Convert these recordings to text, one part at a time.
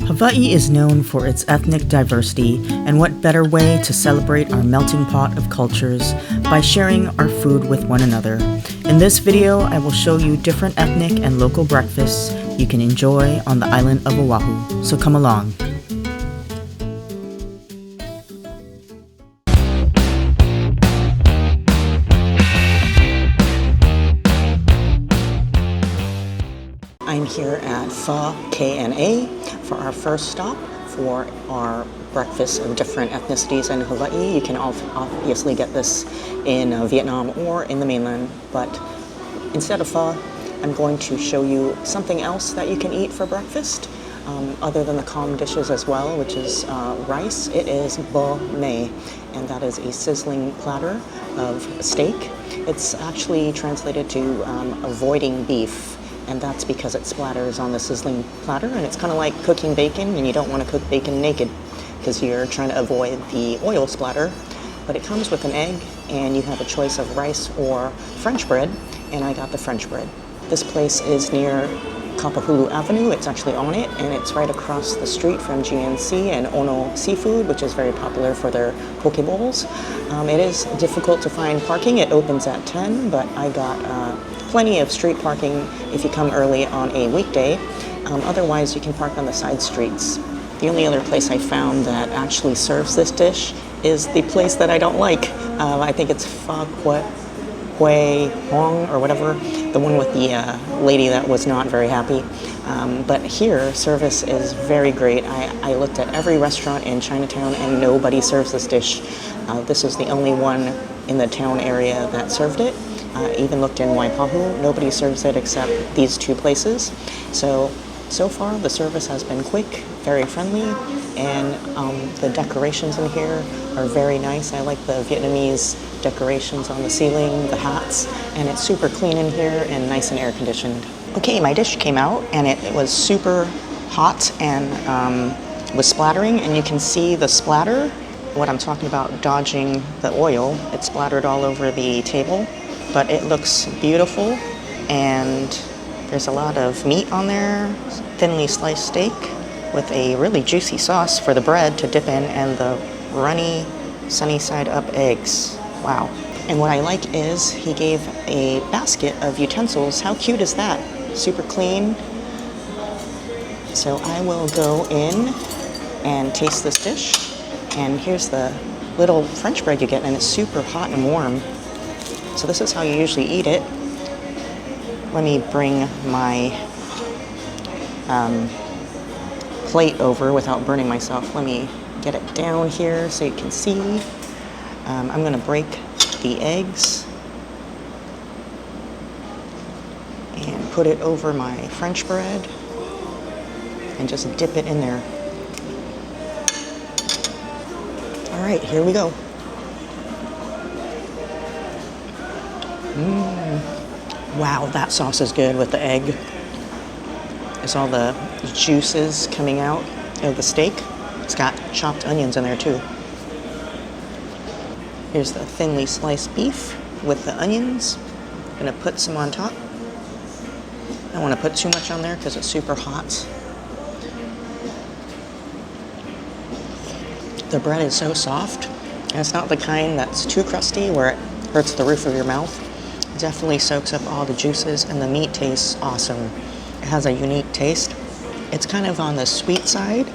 Hawaii is known for its ethnic diversity, and what better way to celebrate our melting pot of cultures by sharing our food with one another. In this video, I will show you different ethnic and local breakfasts you can enjoy on the island of Oahu, so come along. I'm here at Pho K&A for our first stop for our breakfast of different ethnicities in Hawaii. You can obviously get this in Vietnam or in the mainland, but instead of pho, I'm going to show you something else that you can eat for breakfast, other than the common dishes as well, which is rice. It is bo ne, and that is a sizzling platter of steak. It's actually translated to avoiding beef. And that's because it splatters on the sizzling platter, and it's kind of like cooking bacon, and you don't want to cook bacon naked because you're trying to avoid the oil splatter. But it comes with an egg, and you have a choice of rice or French bread, and I got the French bread. This place is near Kapahulu Avenue. It's actually on it, and it's right across the street from GNC and Ono Seafood, which is very popular for their poke bowls. It is difficult to find parking. It opens at 10, but I got plenty of street parking if you come early on a weekday. Otherwise, you can park on the side streets. The only other place I found that actually serves this dish is the place that I don't like. I think it's Pho K&A or whatever, the one with the lady that was not very happy. But here, service is very great. I looked at every restaurant in Chinatown and nobody serves this dish. This is the only one in the town area that served it. Even looked in Waipahu, nobody serves it except these two places. So far the service has been quick, very friendly, and the decorations in here are very nice. I like the Vietnamese decorations on the ceiling, the hats, and it's super clean in here and nice and air conditioned. Okay, my dish came out and it was super hot and was splattering, and you can see the splatter. What I'm talking about, dodging the oil, it splattered all over the table. But it looks beautiful, and there's a lot of meat on there, thinly sliced steak with a really juicy sauce for the bread to dip in, and the runny, sunny side up eggs. Wow. And what I like is he gave a basket of utensils. How cute is that? Super clean. So I will go in and taste this dish. And here's the little French bread you get, and it's super hot and warm. So this is how you usually eat it. Let me bring my plate over without burning myself. Let me get it down here so you can see. I'm gonna break the eggs and put it over my French bread and just dip it in there. All right, here we go. Wow, that sauce is good with the egg. There's all the juices coming out of the steak. It's got chopped onions in there too. Here's the thinly sliced beef with the onions. I'm gonna put some on top. I don't wanna put too much on there because it's super hot. The bread is so soft, and it's not the kind that's too crusty where it hurts the roof of your mouth. It definitely soaks up all the juices, and the meat tastes awesome. It has a unique taste. It's kind of on the sweet side,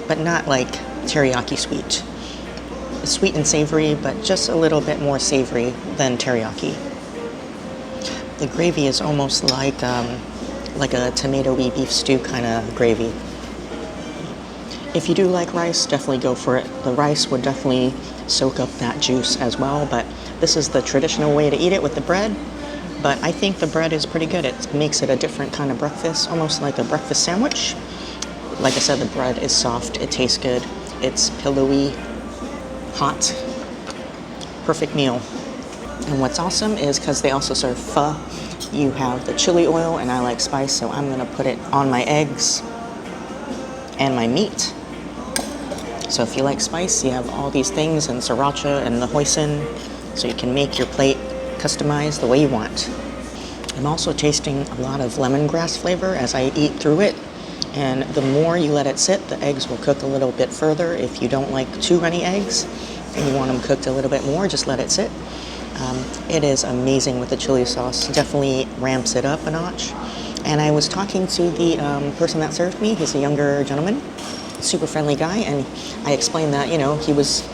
but not like teriyaki sweet. It's sweet and savory, but just a little bit more savory than teriyaki. The gravy is almost like a tomato-y beef stew kind of gravy. If you do like rice, definitely go for it. The rice would definitely soak up that juice as well, but this is the traditional way to eat it with the bread. But I think the bread is pretty good. It makes it a different kind of breakfast, almost like a breakfast sandwich. Like I said, the bread is soft, it tastes good, it's pillowy, hot, perfect meal. And what's awesome is because they also serve pho, you have the chili oil, and I like spice, so I'm gonna put it on my eggs and my meat. So if you like spice, you have all these things, and sriracha and the hoisin, so you can make your plate customized the way you want. I'm also tasting a lot of lemongrass flavor as I eat through it. And the more you let it sit, the eggs will cook a little bit further. If you don't like too runny eggs and you want them cooked a little bit more, just let it sit. It is amazing with the chili sauce. Definitely ramps it up a notch. And I was talking to the person that served me. He's a younger gentleman, super friendly guy. And I explained that, you know, he was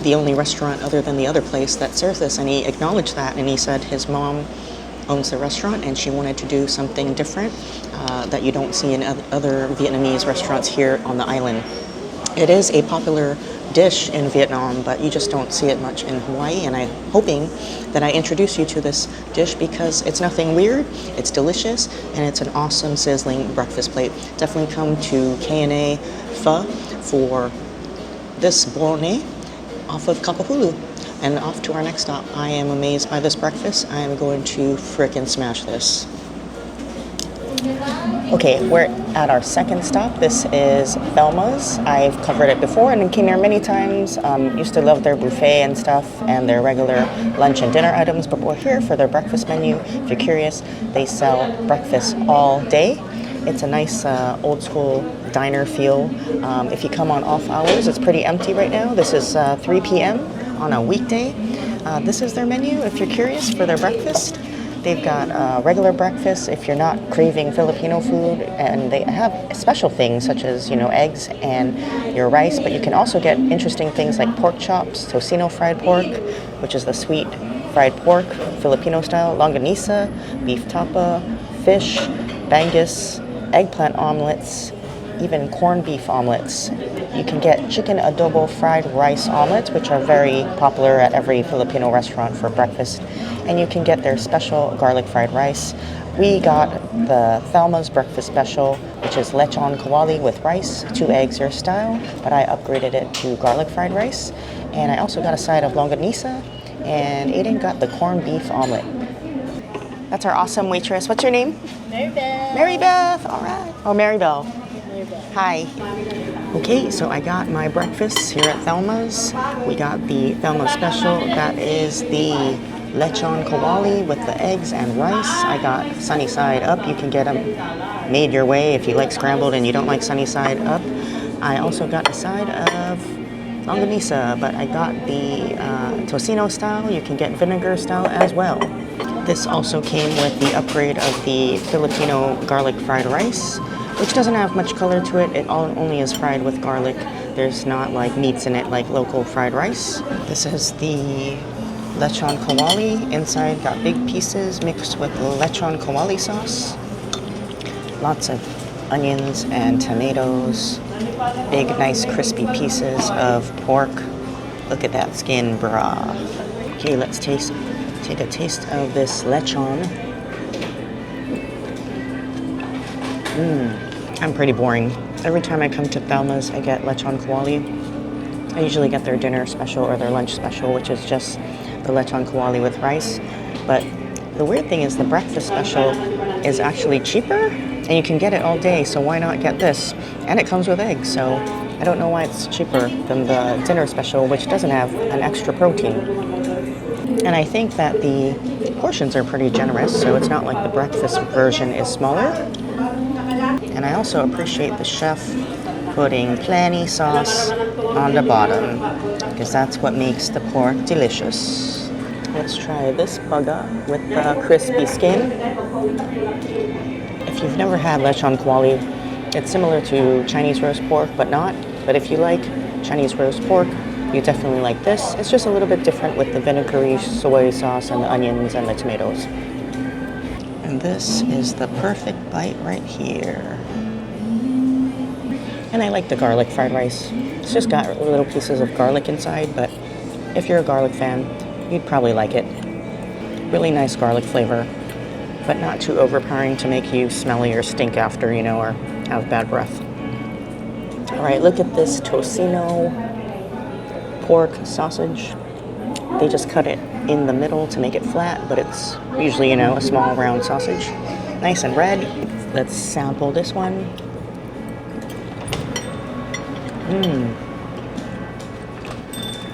the only restaurant other than the other place that serves this. And he acknowledged that. And he said his mom owns the restaurant and she wanted to do something different that you don't see in other Vietnamese restaurants here on the island. It is a popular dish in Vietnam, but you just don't see it much in Hawaii, and I'm hoping that I introduce you to this dish because it's nothing weird, it's delicious, and it's an awesome sizzling breakfast plate. Definitely come to K&A Pho for this bologna off of Kapahulu. And off to our next stop. I am amazed by this breakfast. I am going to frickin' smash this. Okay, we're at our second stop. This is Thelma's. I've covered it before and came here many times. Used to love their buffet and stuff and their regular lunch and dinner items, but we're here for their breakfast menu. If you're curious, they sell breakfast all day. It's a nice old school diner feel. If you come on off hours, it's pretty empty right now. This is 3 p.m. on a weekday. This is their menu if you're curious for their breakfast. They've got regular breakfast if you're not craving Filipino food, and they have special things such as, you know, eggs and your rice, but you can also get interesting things like pork chops, tocino fried pork, which is the sweet fried pork, Filipino style, longanisa, beef tapa, fish, bangus, eggplant omelets, even corned beef omelets. You can get chicken adobo fried rice omelets, which are very popular at every Filipino restaurant for breakfast. And you can get their special garlic fried rice. We got the Thelma's breakfast special, which is lechon kawali with rice, 2 eggs your style, but I upgraded it to garlic fried rice. And I also got a side of longanisa, and Aiden got the corned beef omelet. That's our awesome waitress. What's your name? Mary Beth. Mary Beth, all right. Oh, Mary Bell. Hi. Okay, so I got my breakfast here at Thelma's. We got the Thelma special. That is the lechon kawali with the eggs and rice. I got sunny side up. You can get them made your way if you like scrambled and you don't like sunny side up. I also got a side of longanisa, but I got the tocino style. You can get vinegar style as well. This also came with the upgrade of the Filipino garlic fried rice, which doesn't have much color to it. It only is fried with garlic. There's not like meats in it like local fried rice. This is the lechon kawali. Inside got big pieces mixed with lechon kawali sauce. Lots of onions and tomatoes. Big, nice, crispy pieces of pork. Look at that skin, brah. Okay, let's take a taste of this lechon. I'm pretty boring. Every time I come to Thelma's, I get lechon kawali. I usually get their dinner special or their lunch special, which is just the lechon kawali with rice. But the weird thing is the breakfast special is actually cheaper, and you can get it all day, so why not get this? And it comes with eggs, so I don't know why it's cheaper than the dinner special, which doesn't have an extra protein. And I think that the portions are pretty generous, so it's not like the breakfast version is smaller. And I also appreciate the chef putting plenty sauce on the bottom, because that's what makes the pork delicious. Let's try this bugga with the crispy skin. If you've never had lechon kawali, it's similar to Chinese roast pork, but not. But if you like Chinese roast pork, you definitely like this. It's just a little bit different with the vinegary soy sauce and the onions and the tomatoes. And this is the perfect bite right here. And I like the garlic fried rice. It's just got little pieces of garlic inside, but if you're a garlic fan, you'd probably like it. Really nice garlic flavor, but not too overpowering to make you smelly or stink after, you know, or have bad breath. All right, look at this tocino pork sausage. They just cut it in the middle to make it flat, but it's usually, you know, a small round sausage. Nice and red. Let's sample this one.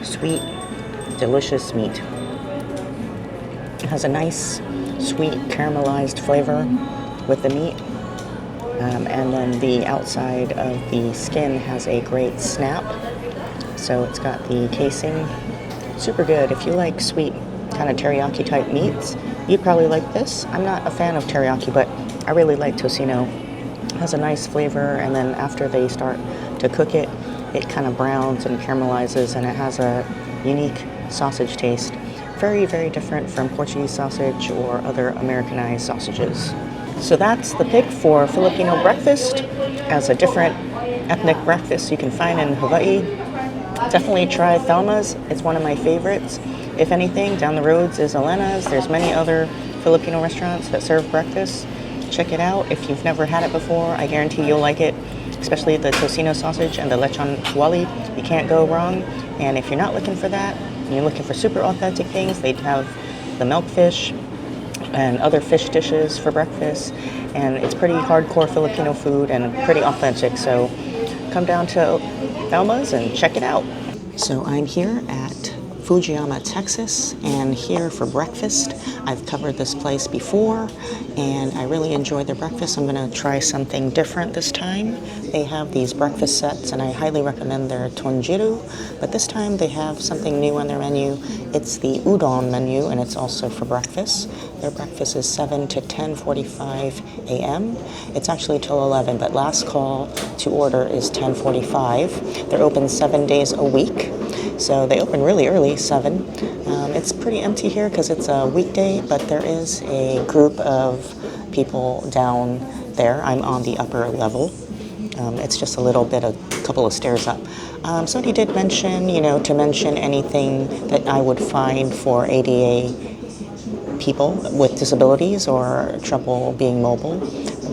Sweet, delicious meat. It has a nice, sweet, caramelized flavor with the meat. And then the outside of the skin has a great snap. So it's got the casing. Super good. If you like sweet kind of teriyaki type meats, you'd probably like this. I'm not a fan of teriyaki, but I really like tocino. It has a nice flavor, and then after they start to cook it, it kind of browns and caramelizes, and it has a unique sausage taste. Very, very different from Portuguese sausage or other Americanized sausages. So that's the pick for Filipino breakfast as a different ethnic breakfast you can find in Hawaii. Definitely try Thelma's. It's one of my favorites. If anything, down the roads is Elena's. There's many other Filipino restaurants that serve breakfast. Check it out. If you've never had it before, I guarantee you'll like it, especially the tocino sausage and the lechon tuwali. You can't go wrong. And if you're not looking for that, and you're looking for super authentic things, they have the milkfish and other fish dishes for breakfast. And it's pretty hardcore Filipino food and pretty authentic. So come down to Thelma's and check it out. So I'm here at Fujiyama, Texas, and here for breakfast. I've covered this place before, and I really enjoyed their breakfast. I'm going to try something different this time. They have these breakfast sets, and I highly recommend their tonjiru, but this time they have something new on their menu. It's the udon menu, and it's also for breakfast. Their breakfast is 7 to 10:45 a.m. It's actually till 11, but last call to order is 10:45. They're open 7 days a week. So they open really early, 7. It's pretty empty here because it's a weekday, but there is a group of people down there. I'm on the upper level. It's just a little bit, a couple of stairs up. Somebody did mention, to mention anything that I would find for ADA people with disabilities or trouble being mobile.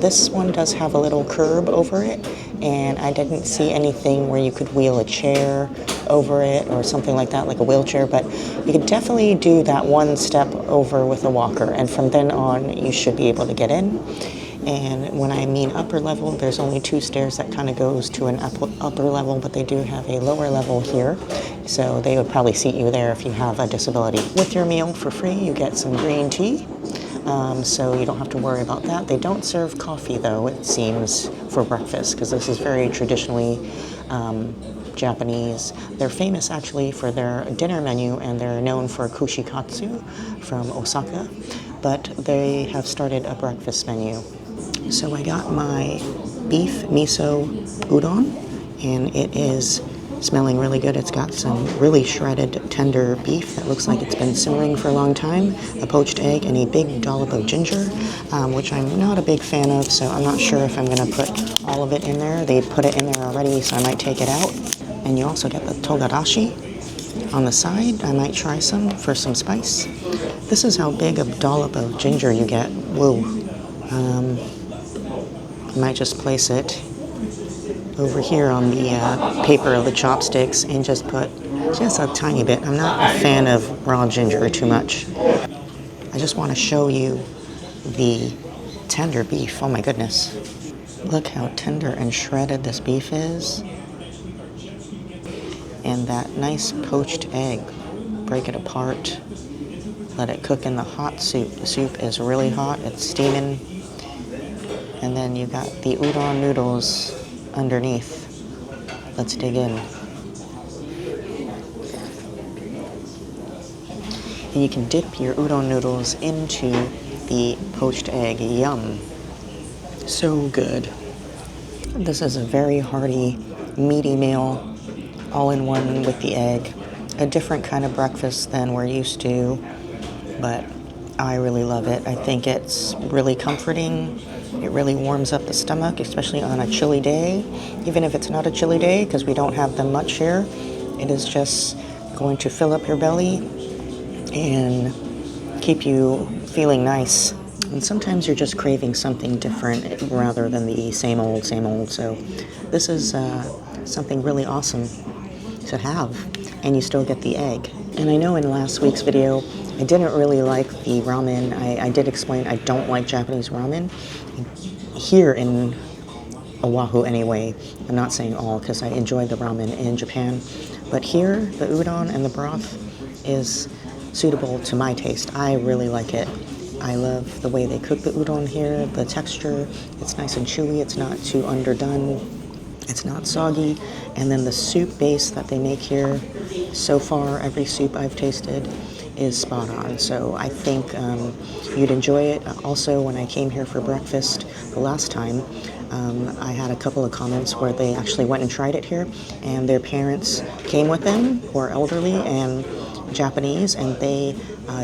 This one does have a little curb over it, and I didn't see anything where you could wheel a chair over it or something like that, like a wheelchair, but you could definitely do that one step over with a walker, and from then on you should be able to get in. And when I mean upper level, there's only 2 stairs that kind of goes to an upper level, but they do have a lower level here, so they would probably seat you there if you have a disability. With your meal for free, you get some green tea, so you don't have to worry about that. They don't serve coffee, though, it seems, for breakfast, because this is very traditionally Japanese. They're famous actually for their dinner menu, and they're known for kushikatsu from Osaka, but they have started a breakfast menu. So I got my beef miso udon, and it is smelling really good. It's got some really shredded, tender beef that looks like it's been simmering for a long time, a poached egg, and a big dollop of ginger, which I'm not a big fan of, so I'm not sure if I'm going to put all of it in there. They put it in there already, so I might take it out. And you also get the togarashi on the side. I might try some for some spice. This is how big a dollop of ginger you get. Whoa. I might just place it over here on the paper of the chopsticks and just put just a tiny bit. I'm not a fan of raw ginger too much. I just want to show you the tender beef. Oh my goodness. Look how tender and shredded this beef is. And that nice poached egg. Break it apart. Let it cook in the hot soup. The soup is really hot. It's steaming. And then you got the udon noodles underneath. Let's dig in. And you can dip your udon noodles into the poached egg. Yum. So good. This is a very hearty, meaty meal, all in one with the egg. A different kind of breakfast than we're used to, but I really love it. I think it's really comforting. It really warms up the stomach, especially on a chilly day. Even if it's not a chilly day, because we don't have them much here, it is just going to fill up your belly and keep you feeling nice. And sometimes you're just craving something different rather than the same old, same old. So this is something really awesome to have, and you still get the egg. And I know in last week's video, I didn't really like the ramen. I did explain I don't like Japanese ramen. Here in Oahu anyway, I'm not saying all because I enjoy the ramen in Japan, but here the udon and the broth is suitable to my taste. I really like it. I love the way they cook the udon here, the texture. It's nice and chewy, it's not too underdone, it's not soggy. And then the soup base that they make here, so far every soup I've tasted is spot on. So I think you'd enjoy it. Also, when I came here for breakfast the last time, I had a couple of comments where they actually went and tried it here, and their parents came with them, who are elderly and Japanese, and they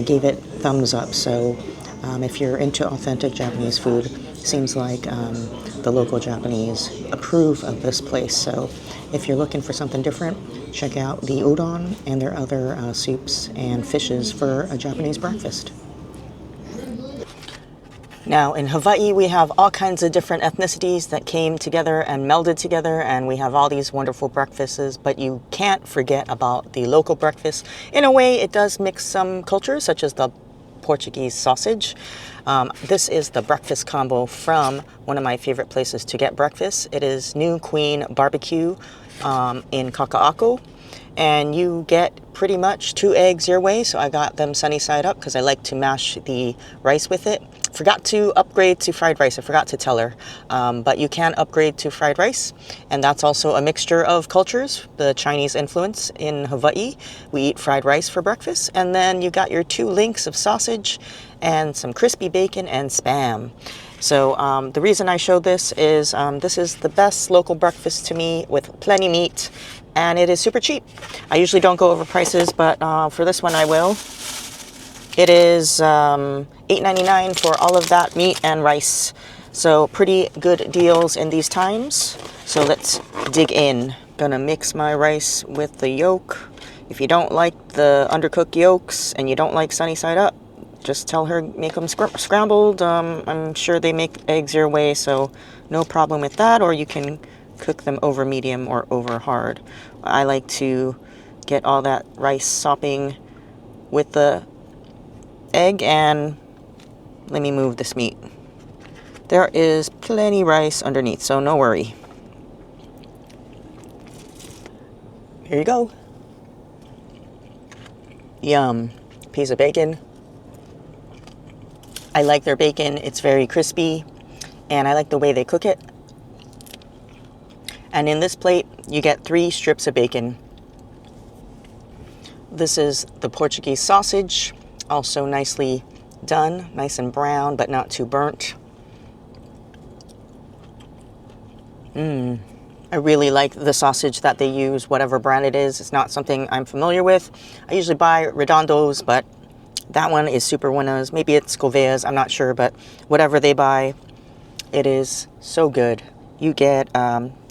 gave it thumbs up. So if you're into authentic Japanese food, seems like the local Japanese approve of this place. So if you're looking for something different, check out the udon and their other soups and fishes for a Japanese breakfast. Now in Hawaii, we have all kinds of different ethnicities that came together and melded together, and we have all these wonderful breakfasts, but you can't forget about the local breakfast. In a way, it does mix some cultures, such as the Portuguese sausage. This is the breakfast combo from one of my favorite places to get breakfast. It is New Queen BBQ in Kapahulu, and you get pretty much 2 eggs your way. So I got them sunny side up because I like to mash the rice with it. Forgot to upgrade to fried rice. I forgot to tell her, but you can upgrade to fried rice, and that's also a mixture of cultures, the Chinese influence in Hawaii. We eat fried rice for breakfast, and then you got your 2 links of sausage and some crispy bacon and Spam. So the reason I showed this is the best local breakfast to me, with plenty meat, and it is super cheap. I usually don't go over prices, but for this one I will. It is $8.99 for all of that meat and rice. So pretty good deals in these times. So let's dig in. Gonna mix my rice with the yolk. If you don't like the undercooked yolks and you don't like sunny side up, just tell her make them scrambled. I'm sure they make eggs your way, so no problem with that. Or you can cook them over medium or over hard. I like to get all that rice sopping with the egg, and let me move this meat. There is plenty rice underneath, so no worry. Here you go. Yum. Piece of bacon. I like their bacon. It's very crispy, and I like the way they cook it. And in this plate, you get 3 strips of bacon. This is the Portuguese sausage, also nicely done, nice and brown, but not too burnt. I really like the sausage that they use, whatever brand it is. It's not something I'm familiar with. I usually buy Redondos, but that one is Super Buenas. Maybe it's Gouvea's, I'm not sure, but whatever they buy, it is so good. You get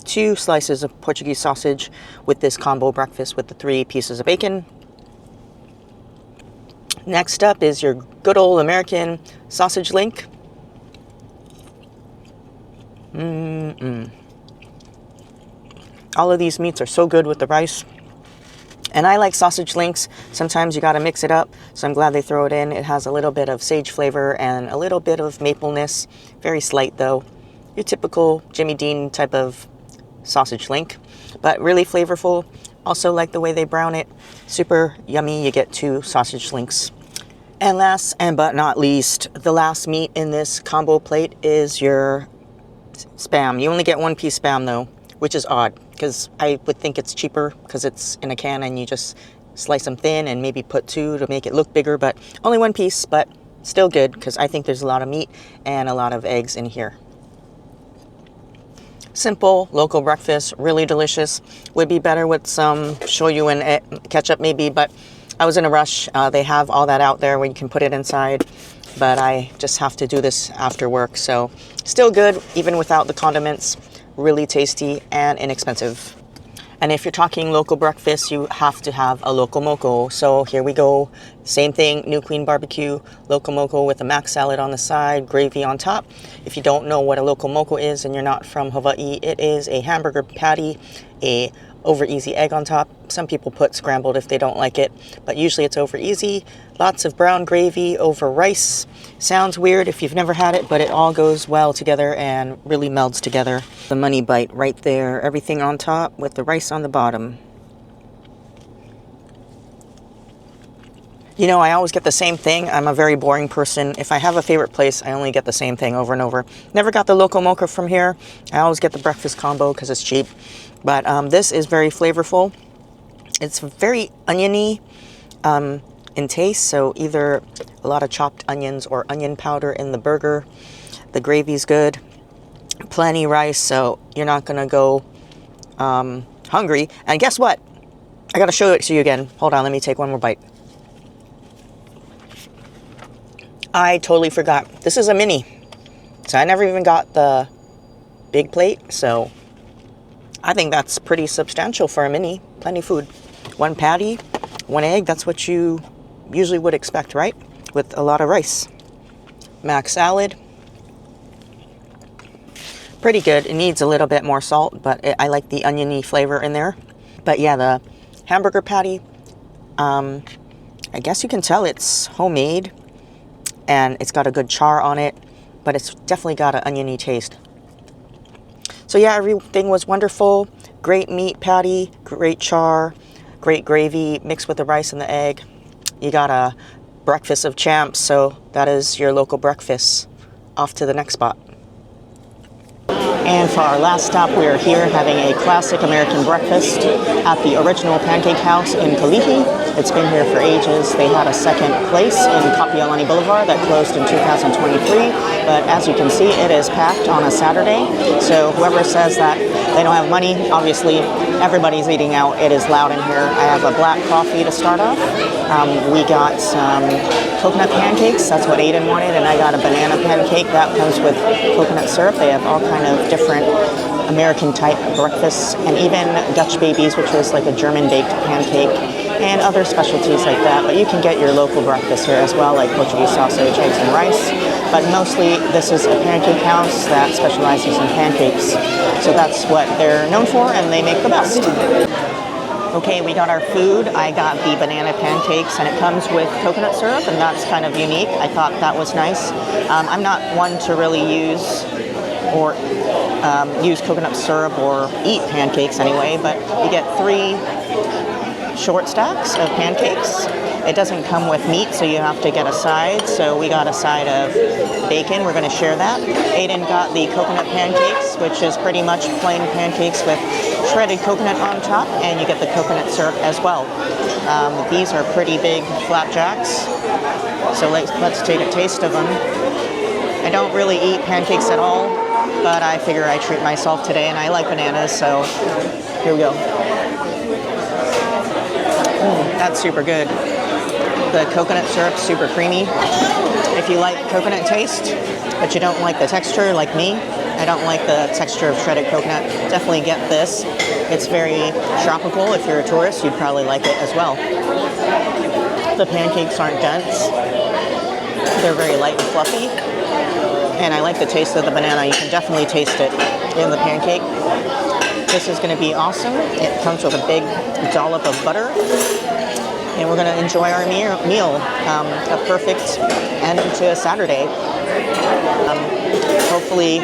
2 slices of Portuguese sausage with this combo breakfast with the 3 pieces of bacon. Next up is your good old American sausage link. All of these meats are so good with the rice. And I like sausage links. Sometimes you got to mix it up, so I'm glad they throw it in. It has a little bit of sage flavor and a little bit of mapleness. Very slight though. Your typical Jimmy Dean type of sausage link, but really flavorful. Also like the way they brown it. Super yummy. You get 2 sausage links. And last and but not least, the last meat in this combo plate is your Spam. You only get 1 piece Spam though, which is odd, because I would think it's cheaper because it's in a can and you just slice them thin and maybe put 2 to make it look bigger, but only 1 piece, but still good because I think there's a lot of meat and a lot of eggs in here. Simple local breakfast, really delicious. Would be better with some shoyu and ketchup maybe, but I was in a rush. They have all that out there where you can put it inside, but I just have to do this after work. So still good even without the condiments. Really tasty and inexpensive. And if you're talking local breakfast, you have to have a local moco. So here we go. Same thing, New Queen BBQ, local moco with a mac salad on the side, gravy on top. If you don't know what a local moco is and you're not from Hawaii, it is a hamburger patty, a over easy egg on top. Some people put scrambled if they don't like it, but usually it's over easy. Lots of brown gravy over rice. Sounds weird if you've never had it, but it all goes well together and really melds together. The money bite right there. Everything on top with the rice on the bottom. You know, I always get the same thing. I'm a very boring person. If I have a favorite place, I only get the same thing over and over. Never got the local mocha from here. I always get the breakfast combo because it's cheap. But this is very flavorful. It's very oniony in taste, so either a lot of chopped onions or onion powder in the burger. The gravy's good. Plenty rice, so you're not going to go hungry. And guess what? I got to show it to you again. Hold on, let me take one more bite. I totally forgot. This is a mini. So I never even got the big plate. So I think that's pretty substantial for a mini. Plenty of food. One patty, one egg. That's what you usually would expect, right? With a lot of rice. Mac salad. Pretty good. It needs a little bit more salt, but I like the oniony flavor in there. But yeah, the hamburger patty, I guess you can tell it's homemade. And it's got a good char on it, but it's definitely got an oniony taste. So yeah, everything was wonderful. Great meat patty, great char, great gravy mixed with the rice and the egg. You got a breakfast of champs, so that is your local breakfast. Off to the next spot. And for our last stop, we are here having a classic American breakfast at the original Pancake House in Kalihi. It's been here for ages. They had a second place in Kapahulu Boulevard that closed in 2023. But as you can see, it is packed on a Saturday. So whoever says that they don't have money, obviously everybody's eating out. It is loud in here. I have a black coffee to start off. We got some coconut pancakes. That's what Aiden wanted. And I got a banana pancake. That comes with coconut syrup. They have all kind of different American type breakfasts, and even Dutch babies, which was like a German baked pancake, and other specialties like that. But you can get your local breakfast here as well, like Portuguese sausage, eggs, and rice. But mostly this is a pancake house that specializes in pancakes. So that's what they're known for, and they make the best. Okay, we got our food. I got the banana pancakes, and it comes with coconut syrup, and that's kind of unique. I thought that was nice. I'm not one to really use coconut syrup or eat pancakes anyway, but you get 3 short stacks of pancakes. It doesn't come with meat, so you have to get a side. So we got a side of bacon. We're going to share that. Aiden got the coconut pancakes, which is pretty much plain pancakes with shredded coconut on top, and you get the coconut syrup as well. These are pretty big flapjacks, so let's take a taste of them. I don't really eat pancakes at all, but I figure I treat myself today, and I like bananas, so here we go. That's super good. The coconut syrup's super creamy. If you like coconut taste, but you don't like the texture like me, I don't like the texture of shredded coconut, definitely get this. It's very tropical. If you're a tourist, you'd probably like it as well. The pancakes aren't dense. They're very light and fluffy. And I like the taste of the banana. You can definitely taste it in the pancake. This is going to be awesome. It comes with a big dollop of butter. And we're going to enjoy our meal. A perfect end to a Saturday. Hopefully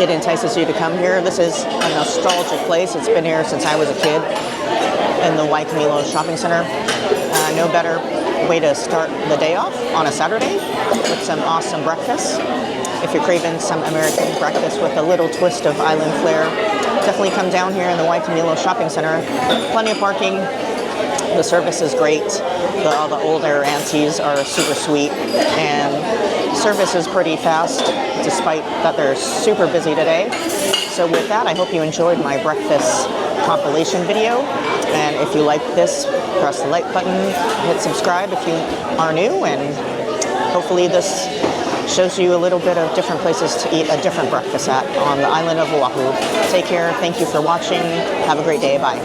it entices you to come here. This is a nostalgic place. It's been here since I was a kid in the Waipahu shopping center. No better way to start the day off on a Saturday with some awesome breakfast. If you're craving some American breakfast with a little twist of island flair, definitely come down here in the Waipahu shopping center. Plenty of parking. The service is great. All the older aunties are super sweet, and service is pretty fast despite that they're super busy today. So with that, I hope you enjoyed my breakfast compilation video, and if you like this, press the like button, hit subscribe if you are new, and hopefully this shows you a little bit of different places to eat a different breakfast at on the island of Oahu. Take care. Thank you for watching. Have a great day. Bye.